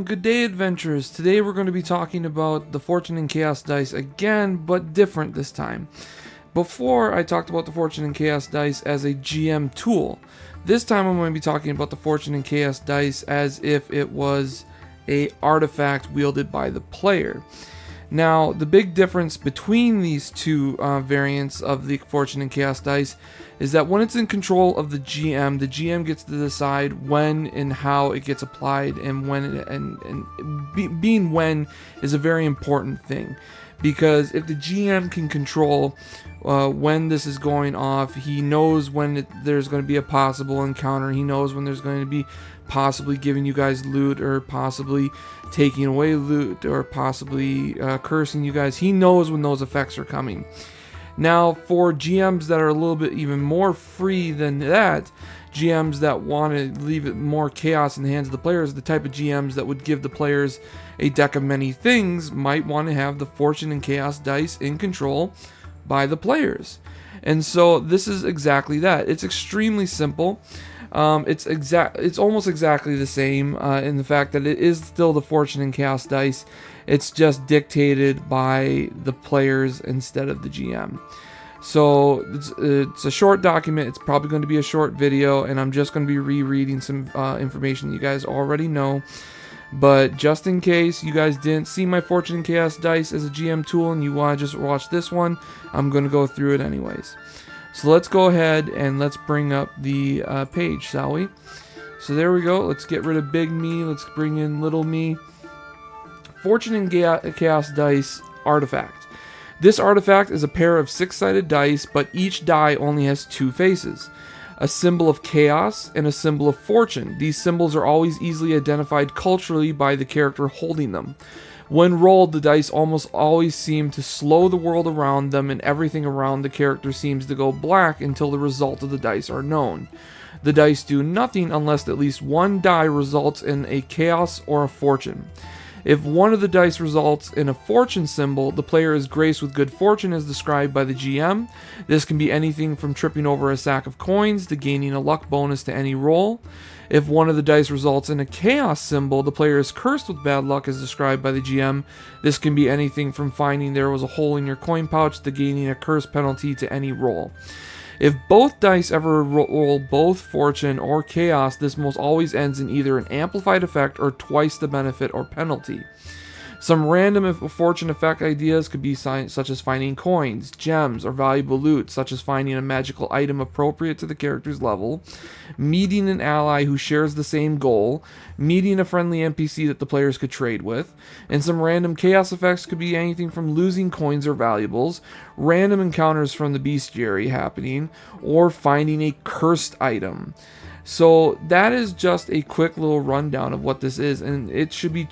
good day, adventurers. Today we're going to be talking about the Fortune and Chaos dice again, but different this time. Before, I talked about the Fortune and Chaos dice as a GM tool. This time I'm going to be talking about the Fortune and Chaos dice as if it was a artifact wielded by the player. Now, the big difference between these two variants of the Fortune and Chaos dice is that when it's in control of the GM gets to decide when and how it gets applied, and being when is a very important thing. Because if the GM can control when this is going off, he knows when there's going to be a possible encounter, he knows when there's going to be possibly giving you guys loot, or possibly taking away loot, or possibly cursing you guys. He knows when those effects are coming. Now, for GMs that are a little bit even more free than that, GMs that want to leave it more chaos in the hands of the players, the type of GMs that would give the players a deck of many things, might want to have the Fortune and Chaos dice in control by the players. And so this is exactly that. It's extremely simple. It's almost exactly the same in the fact that it is still the Fortune and Chaos dice. It's just dictated by the players instead of the GM. So it's a short document. It's probably going to be a short video, and I'm just going to be rereading some information you guys already know. But just in case you guys didn't see my Fortune and Chaos dice as a GM tool and you want to just watch this one, I'm going to go through it anyways. So let's go ahead and let's bring up the page, shall we? So there we go. Let's get rid of big me. Let's bring in little me. Fortune and Chaos dice artifact. This artifact is a pair of 6-sided dice, but each die only has 2 faces. A symbol of chaos and a symbol of fortune. These symbols are always easily identified culturally by the character holding them. When rolled, the dice almost always seem to slow the world around them, and everything around the character seems to go black until the result of the dice are known. The dice do nothing unless at least one die results in a chaos or a fortune. If one of the dice results in a fortune symbol, the player is graced with good fortune as described by the GM. This can be anything from tripping over a sack of coins to gaining a luck bonus to any roll. If one of the dice results in a chaos symbol, the player is cursed with bad luck as described by the GM. This can be anything from finding there was a hole in your coin pouch to gaining a curse penalty to any roll. If both dice ever roll both fortune or chaos, this most always ends in either an amplified effect or twice the benefit or penalty. Some random fortune effect ideas could be such as finding coins, gems, or valuable loot, such as finding a magical item appropriate to the character's level, meeting an ally who shares the same goal, meeting a friendly NPC that the players could trade with, and some random chaos effects could be anything from losing coins or valuables, random encounters from the bestiary happening, or finding a cursed item. So that is just a quick little rundown of what this is, and it should be.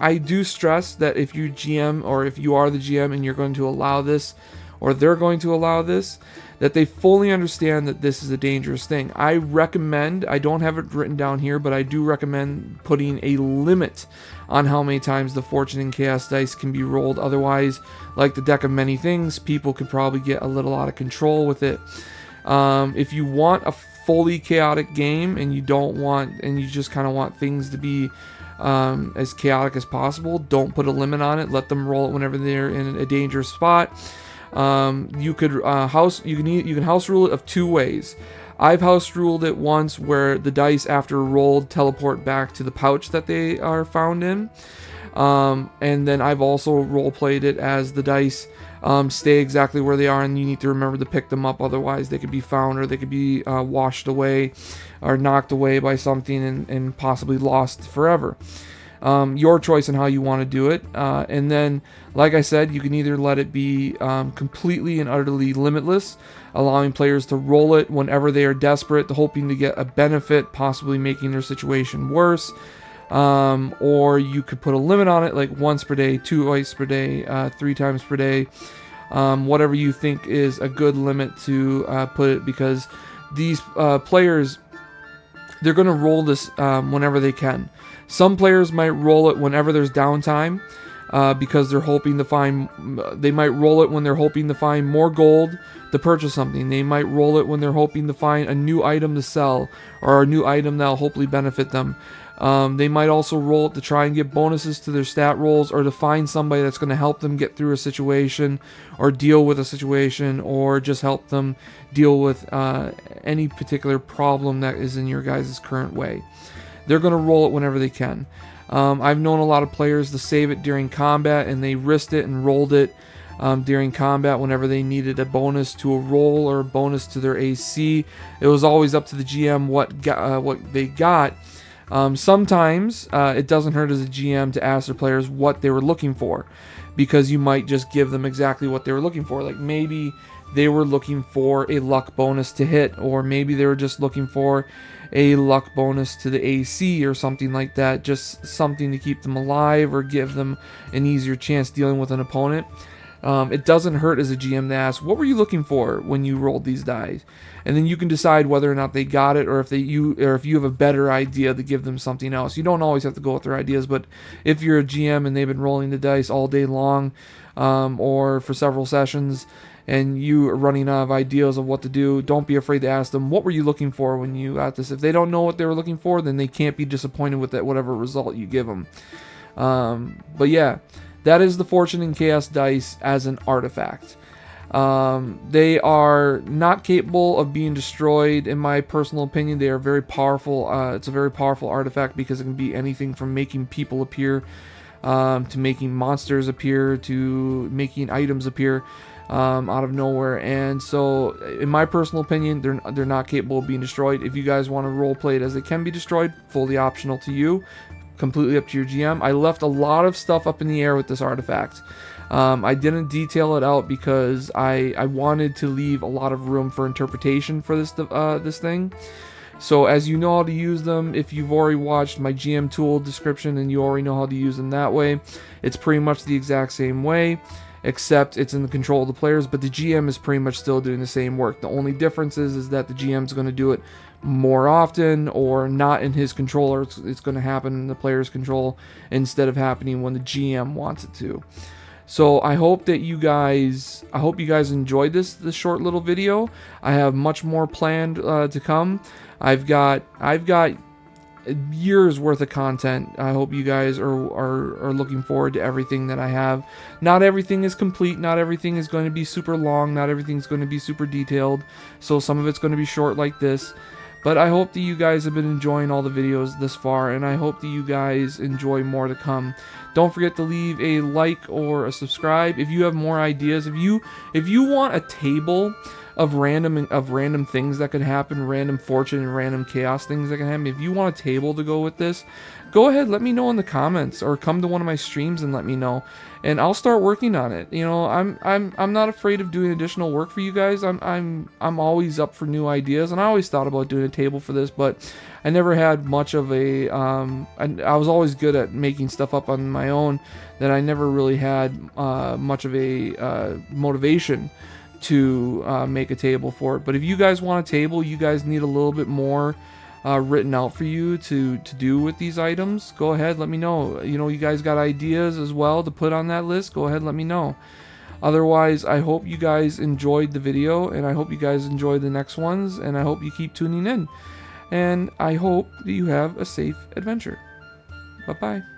I do stress that if you GM, or if you are the GM and you're going to allow this, or they're going to allow this, that they fully understand that this is a dangerous thing. I recommend, I don't have it written down here, but I do recommend putting a limit on how many times the Fortune and Chaos dice can be rolled. Otherwise, like the deck of many things, people could probably get a little out of control with it. If you want a fully chaotic game and you just kind of want things to be as chaotic as possible, don't put a limit on it. Let them roll it whenever they're in a dangerous spot. You can house rule it of 2 ways. I've house ruled it once where the dice after rolled teleport back to the pouch that they are found in. And then I've also role played it as the dice stay exactly where they are, and you need to remember to pick them up, otherwise they could be found, or they could be washed away or knocked away by something and possibly lost forever. Your choice on how you want to do it. And then, like I said, you can either let it be completely and utterly limitless, allowing players to roll it whenever they are desperate, hoping to get a benefit, possibly making their situation worse. Or you could put a limit on it, like once per day, twice per day, 3 times per day, whatever you think is a good limit to put it, because these players, they're going to roll this whenever they can. Some players might roll it whenever there's downtime, because they're hoping to find, they might roll it when they're hoping to find more gold to purchase something. They might roll it when they're hoping to find a new item to sell, or a new item that'll hopefully benefit them. They might also roll it to try and get bonuses to their stat rolls, or to find somebody that's going to help them get through a situation or deal with a situation, or just help them deal with any particular problem that is in your guys' current way. They're going to roll it whenever they can. I've known a lot of players to save it during combat, and they risked it and rolled it during combat whenever they needed a bonus to a roll or a bonus to their AC. It was always up to the GM what they got. Sometimes it doesn't hurt as a GM to ask their players what they were looking for, because you might just give them exactly what they were looking for. Like maybe they were looking for a luck bonus to hit, or maybe they were just looking for a luck bonus to the AC or something like that, just something to keep them alive or give them an easier chance dealing with an opponent. It doesn't hurt as a GM to ask, what were you looking for when you rolled these dice? And then you can decide whether or not they got it, or if you have a better idea to give them something else. You don't always have to go with their ideas, but if you're a GM and they've been rolling the dice all day long, or for several sessions, and you are running out of ideas of what to do, don't be afraid to ask them, what were you looking for when you got this? If they don't know what they were looking for, then they can't be disappointed with that, whatever result you give them. But yeah, that is the Fortune and Chaos dice as an artifact. They are not capable of being destroyed, in my personal opinion. They are very powerful. It's a very powerful artifact because it can be anything from making people appear, to making monsters appear, to making items appear out of nowhere. And so, in my personal opinion, they're not capable of being destroyed. If you guys want to roleplay it as it can be destroyed, fully optional to you. Completely up to your GM. I left a lot of stuff up in the air with this artifact. I didn't detail it out because I wanted to leave a lot of room for interpretation for this thing. So as you know how to use them, if you've already watched my GM tool description and you already know how to use them that way, it's pretty much the exact same way, except it's in the control of the players, but the GM is pretty much still doing the same work. The only difference is that the GM is going to do it more often, or not in his control, or it's going to happen in the player's control instead of happening when the GM wants it to. So I hope you guys enjoyed this short little video. I have much more planned to come. I've got years worth of content. I hope you guys are looking forward to everything that I have. Not everything is complete. Not everything is going to be super long. Not everything's going to be super detailed. So some of it's going to be short like this. But I hope that you guys have been enjoying all the videos this far, and I hope that you guys enjoy more to come. Don't forget to leave a like or a subscribe if you have more ideas. If you want a table of random things that could happen, random fortune and random chaos things that can happen, if you want a table to go with this, go ahead, let me know in the comments, or come to one of my streams and let me know, and I'll start working on it. You know, I'm not afraid of doing additional work for you guys. I'm always up for new ideas, and I always thought about doing a table for this, but I never had much of a I was always good at making stuff up on my own, that I never really had much of a motivation to make a table for it. But if you guys want a table, you guys need a little bit more written out for you to do with these items, go ahead, let me know. You know, you guys got ideas as well to put on that list, go ahead, let me know. Otherwise, I hope you guys enjoyed the video, and I hope you guys enjoy the next ones, and I hope you keep tuning in, and I hope that you have a safe adventure. Bye bye.